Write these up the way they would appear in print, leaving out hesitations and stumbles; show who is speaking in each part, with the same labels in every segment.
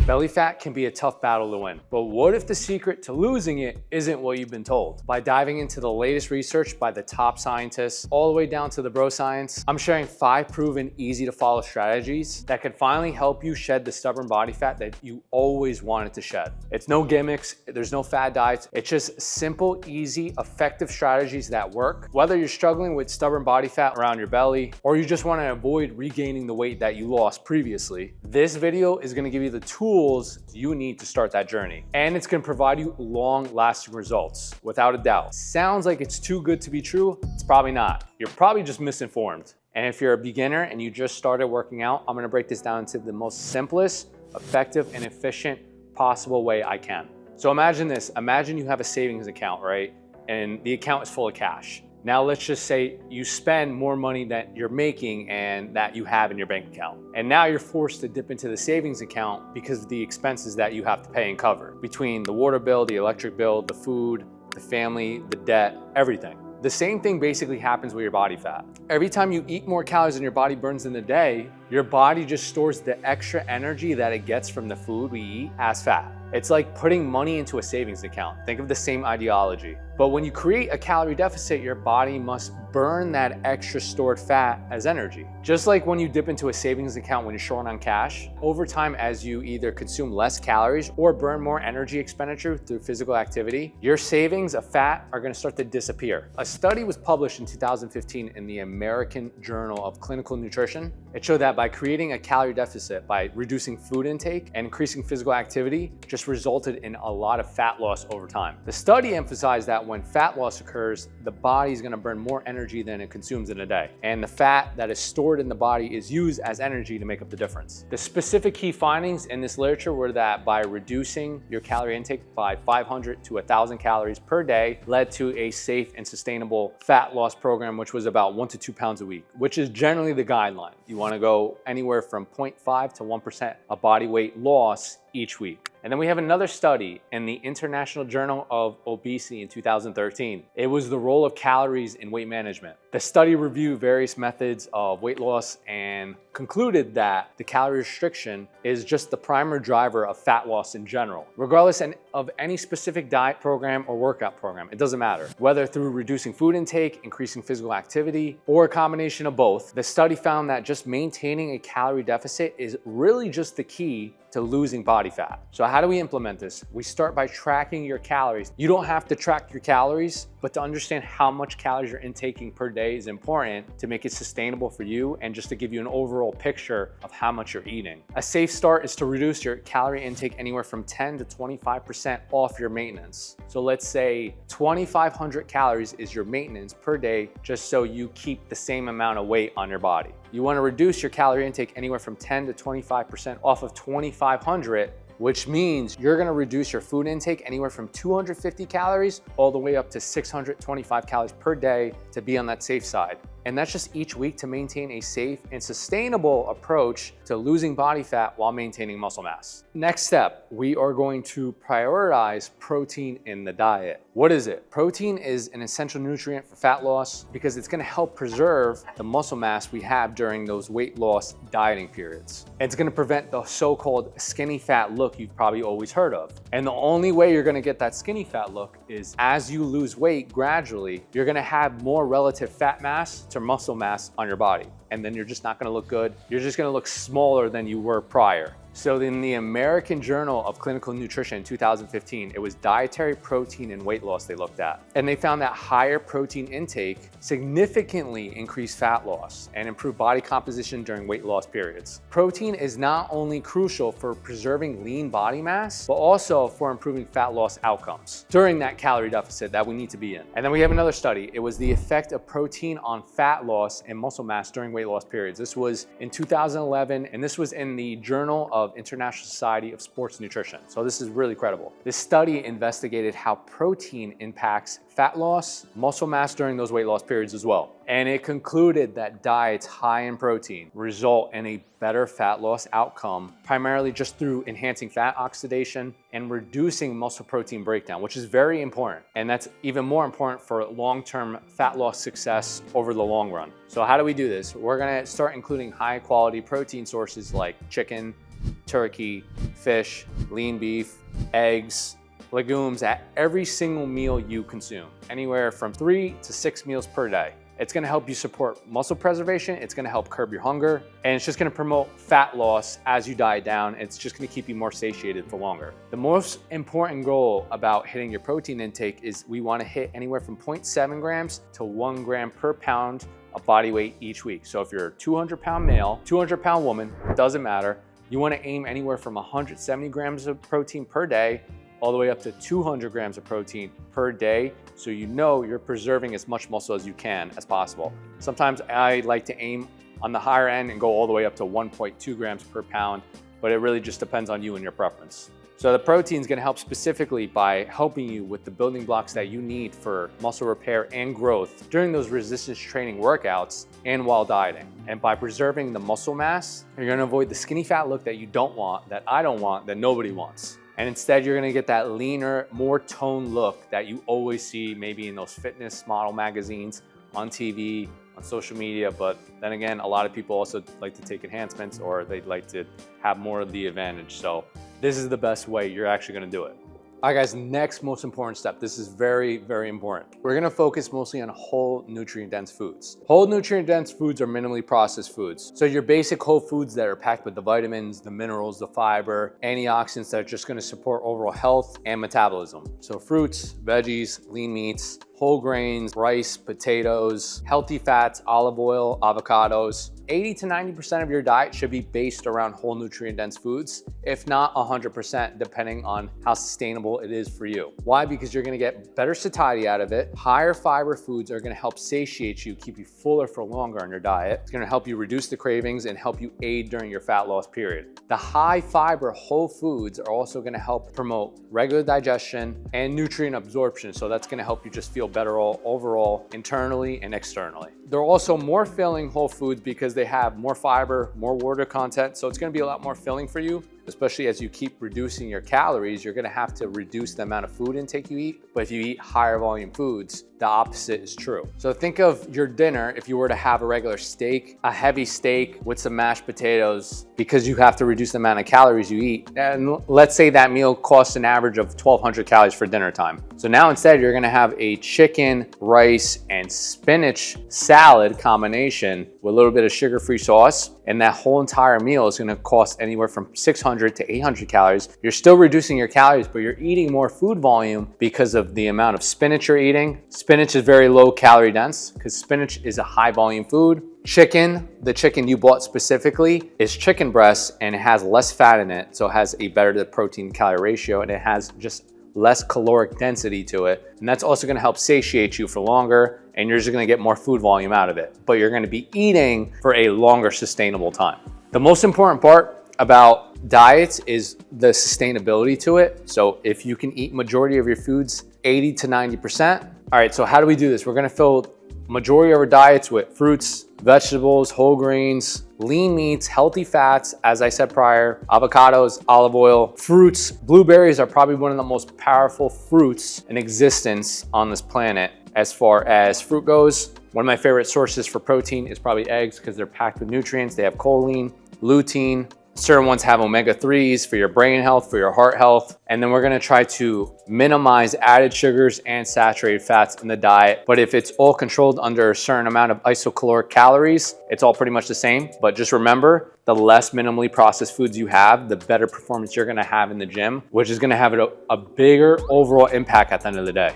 Speaker 1: Belly fat can be a tough battle to win, but what if the secret to losing it isn't what you've been told? By diving into the latest research by the top scientists, all the way down to the bro science, I'm sharing 5 proven, easy to follow strategies that can finally help you shed the stubborn body fat that you always wanted to shed. It's no gimmicks, there's no fad diets, it's just simple, easy, effective strategies that work. Whether you're struggling with stubborn body fat around your belly, or you just want to avoid regaining the weight that you lost previously, this video is going to give you the tools you need to start that journey. And it's going to provide you long-lasting results, without a doubt. Sounds like it's too good to be true. It's probably not. You're probably just misinformed. And if you're a beginner and you just started working out, I'm going to break this down into the most simplest, effective, and efficient possible way I can. So imagine this. Imagine you have a savings account, right? And the account is full of cash. Now let's just say you spend more money that you're making and that you have in your bank account. And now you're forced to dip into the savings account because of the expenses that you have to pay and cover. Between the water bill, the electric bill, the food, the family, the debt, everything. The same thing basically happens with your body fat. Every time you eat more calories than your body burns in the day, your body just stores the extra energy that it gets from the food we eat as fat. It's like putting money into a savings account. Think of the same ideology. But when you create a calorie deficit, your body must burn that extra stored fat as energy. Just like when you dip into a savings account when you're short on cash, over time as you either consume less calories or burn more energy expenditure through physical activity, your savings of fat are gonna start to disappear. A study was published in 2015 in the American Journal of Clinical Nutrition. It showed that by creating a calorie deficit, by reducing food intake and increasing physical activity, just resulted in a lot of fat loss over time. The study emphasized that when fat loss occurs, the body is going to burn more energy than it consumes in a day. And the fat that is stored in the body is used as energy to make up the difference. The specific key findings in this literature were that by reducing your calorie intake by 500 to 1,000 calories per day led to a safe and sustainable fat loss program, which was about 1 to 2 pounds a week, which is generally the guideline. You want to go anywhere from 0.5 to 1% of body weight loss each week. And then we have another study in the International Journal of Obesity in 2013. It was the role of calories in weight management. The study reviewed various methods of weight loss and concluded that the calorie restriction is just the primary driver of fat loss in general. Regardless of any specific diet program or workout program, it doesn't matter. Whether through reducing food intake, increasing physical activity, or a combination of both, the study found that just maintaining a calorie deficit is really just the key to losing body fat. So how do we implement this? We start by tracking your calories. You don't have to track your calories, but to understand how much calories you're intaking per day is important to make it sustainable for you and just to give you an overall picture of how much you're eating. A safe start is to reduce your calorie intake anywhere from 10 to 25% off your maintenance. So let's say 2,500 calories is your maintenance per day, just so you keep the same amount of weight on your body. You want to reduce your calorie intake anywhere from 10 to 25% off of 2,500, which means you're going to reduce your food intake anywhere from 250 calories all the way up to 625 calories per day to be on that safe side. And that's just each week to maintain a safe and sustainable approach to losing body fat while maintaining muscle mass. Next step, we are going to prioritize protein in the diet. What is it? Protein is an essential nutrient for fat loss because it's going to help preserve the muscle mass we have during those weight loss dieting periods. It's going to prevent the so-called skinny fat look you've probably always heard of. And the only way you're going to get that skinny fat look is as you lose weight gradually, you're going to have more relative fat mass to muscle mass on your body. And then you're just not going to look good. You're just going to look smaller than you were prior. So in the American Journal of Clinical Nutrition in 2015, it was dietary protein and weight loss they looked at. And they found that higher protein intake significantly increased fat loss and improved body composition during weight loss periods. Protein is not only crucial for preserving lean body mass, but also for improving fat loss outcomes during that calorie deficit that we need to be in. And then we have another study. It was the effect of protein on fat loss and muscle mass during weight loss periods. This was in 2011, and this was in the Journal of International Society of Sports Nutrition. So this is really credible. This study investigated how protein impacts fat loss, muscle mass during those weight loss periods as well. And it concluded that diets high in protein result in a better fat loss outcome, primarily just through enhancing fat oxidation and reducing muscle protein breakdown, which is very important. And that's even more important for long-term fat loss success over the long run. So how do we do this? We're gonna start including high quality protein sources like chicken, turkey, fish, lean beef, eggs, legumes at every single meal you consume, anywhere from 3 to 6 meals per day. It's gonna help you support muscle preservation, it's gonna help curb your hunger, and it's just gonna promote fat loss as you diet down. It's just gonna keep you more satiated for longer. The most important goal about hitting your protein intake is we wanna hit anywhere from 0.7 grams to 1 gram per pound of body weight each week. So if you're a 200-pound male, 200-pound woman, doesn't matter, you wanna aim anywhere from 170 grams of protein per day all the way up to 200 grams of protein per day, so you know you're preserving as much muscle as you can as possible. Sometimes I like to aim on the higher end and go all the way up to 1.2 grams per pound, but it really just depends on you and your preference. So the protein is gonna help specifically by helping you with the building blocks that you need for muscle repair and growth during those resistance training workouts and while dieting. And by preserving the muscle mass, you're gonna avoid the skinny fat look that you don't want, that I don't want, that nobody wants. And instead, you're gonna get that leaner, more toned look that you always see maybe in those fitness model magazines, on TV, on social media. But then again, a lot of people also like to take enhancements, or they'd like to have more of the advantage. So this is the best way you're actually gonna do it. All right guys, next most important step. This is very, very important. We're gonna focus mostly on whole nutrient-dense foods. Whole nutrient-dense foods are minimally processed foods. So your basic whole foods that are packed with the vitamins, the minerals, the fiber, antioxidants that are just gonna support overall health and metabolism. So fruits, veggies, lean meats, whole grains, rice, potatoes, healthy fats, olive oil, avocados. 80 to 90% of your diet should be based around whole nutrient-dense foods, if not 100%, depending on how sustainable it is for you. Why? Because you're gonna get better satiety out of it. Higher fiber foods are gonna help satiate you, keep you fuller for longer on your diet. It's gonna help you reduce the cravings and help you aid during your fat loss period. The high fiber whole foods are also gonna help promote regular digestion and nutrient absorption. So that's gonna help you just feel better overall, internally and externally. They're also more filling whole foods because they have more fiber, more water content. So it's gonna be a lot more filling for you, especially as you keep reducing your calories. You're gonna have to reduce the amount of food intake you eat. But if you eat higher volume foods, the opposite is true. So think of your dinner, if you were to have a regular steak, a heavy steak with some mashed potatoes, because you have to reduce the amount of calories you eat. And let's say that meal costs an average of 1,200 calories for dinner time. So now instead you're gonna have a chicken, rice, and spinach salad combination with a little bit of sugar-free sauce. And that whole entire meal is gonna cost anywhere from 600 to 800 calories. You're still reducing your calories, but you're eating more food volume because of the amount of spinach you're eating. Spinach is very low calorie dense because spinach is a high volume food. Chicken, the chicken you bought specifically, is chicken breast and it has less fat in it. So it has a better to protein calorie ratio and it has just less caloric density to it. And that's also gonna help satiate you for longer and you're just gonna get more food volume out of it. But you're gonna be eating for a longer sustainable time. The most important part about diets is the sustainability to it. So if you can eat majority of your foods, 80 to 90%. All right, so how do we do this? We're gonna fill majority of our diets with fruits, vegetables, whole grains, lean meats, healthy fats, as I said prior, avocados, olive oil, fruits. Blueberries are probably one of the most powerful fruits in existence on this planet as far as fruit goes. One of my favorite sources for protein is probably eggs because they're packed with nutrients. They have choline, lutein. Certain ones have omega-3s for your brain health, for your heart health. And then we're gonna try to minimize added sugars and saturated fats in the diet. But if it's all controlled under a certain amount of isocaloric calories, it's all pretty much the same. But just remember, the less minimally processed foods you have, the better performance you're gonna have in the gym, which is gonna have a bigger overall impact at the end of the day.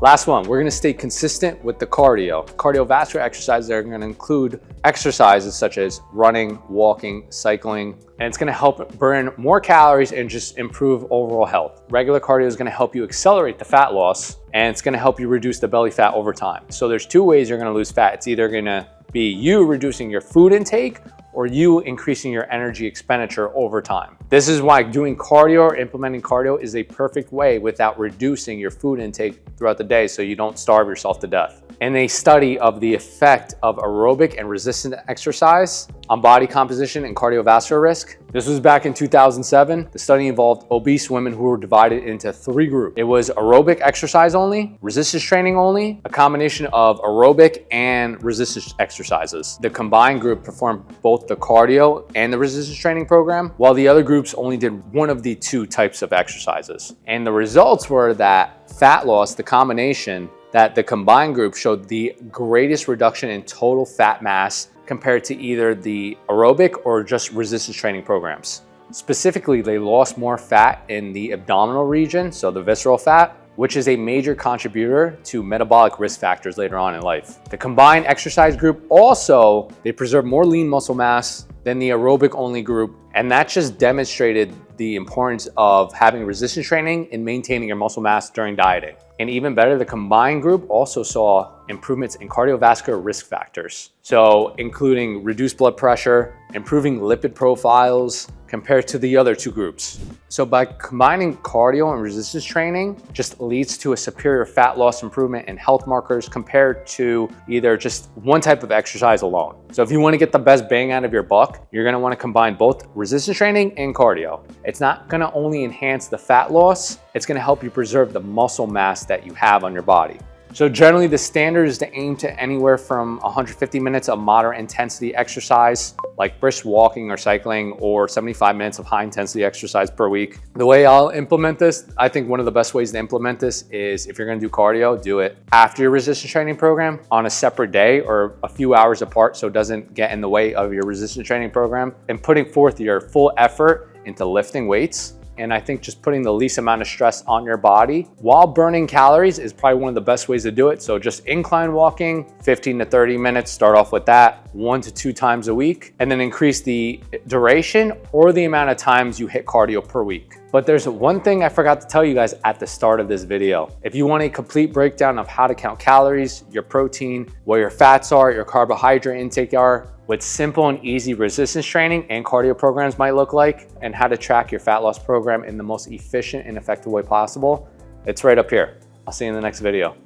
Speaker 1: Last one, we're gonna stay consistent with the cardio. Cardiovascular exercises are gonna include exercises such as running, walking, cycling, and it's gonna help burn more calories and just improve overall health. Regular cardio is gonna help you accelerate the fat loss and it's gonna help you reduce the belly fat over time. So there's two ways you're gonna lose fat. It's either gonna be you reducing your food intake or you increasing your energy expenditure over time. This is why doing cardio or implementing cardio is a perfect way without reducing your food intake throughout the day so you don't starve yourself to death. in a study of the effect of aerobic and resistant exercise on body composition and cardiovascular risk. This was back in 2007. The study involved obese women who were divided into 3 groups. It was aerobic exercise only, resistance training only, a combination of aerobic and resistance exercises. The combined group performed both the cardio and the resistance training program, while the other groups only did one of the 2 types of exercises. And the results were that fat loss, the combination, that the combined group showed the greatest reduction in total fat mass compared to either the aerobic or just resistance training programs. Specifically, they lost more fat in the abdominal region, so the visceral fat, which is a major contributor to metabolic risk factors later on in life. The combined exercise group also, they preserved more lean muscle mass than the aerobic only group, and that just demonstrated the importance of having resistance training and maintaining your muscle mass during dieting. And even better, the combined group also saw improvements in cardiovascular risk factors. So including reduced blood pressure, improving lipid profiles compared to the other 2 groups. So by combining cardio and resistance training just leads to a superior fat loss improvement in health markers compared to either just one type of exercise alone. So if you want to get the best bang out of your buck, you're going to want to combine both resistance training and cardio. It's not going to only enhance the fat loss, it's going to help you preserve the muscle mass that you have on your body. So generally the standard is to aim to anywhere from 150 minutes of moderate intensity exercise, like brisk walking or cycling, or 75 minutes of high intensity exercise per week. The way I'll implement this, I think one of the best ways to implement this is if you're gonna do cardio, do it after your resistance training program on a separate day or a few hours apart so it doesn't get in the way of your resistance training program, and putting forth your full effort into lifting weights. And I think just putting the least amount of stress on your body while burning calories is probably one of the best ways to do it. So just incline walking, 15 to 30 minutes, start off with that 1 to 2 times a week, and then increase the duration or the amount of times you hit cardio per week. But there's one thing I forgot to tell you guys at the start of this video. If you want a complete breakdown of how to count calories, your protein, where your fats are, your carbohydrate intake are, what simple and easy resistance training and cardio programs might look like, and how to track your fat loss program in the most efficient and effective way possible, it's right up here. I'll see you in the next video.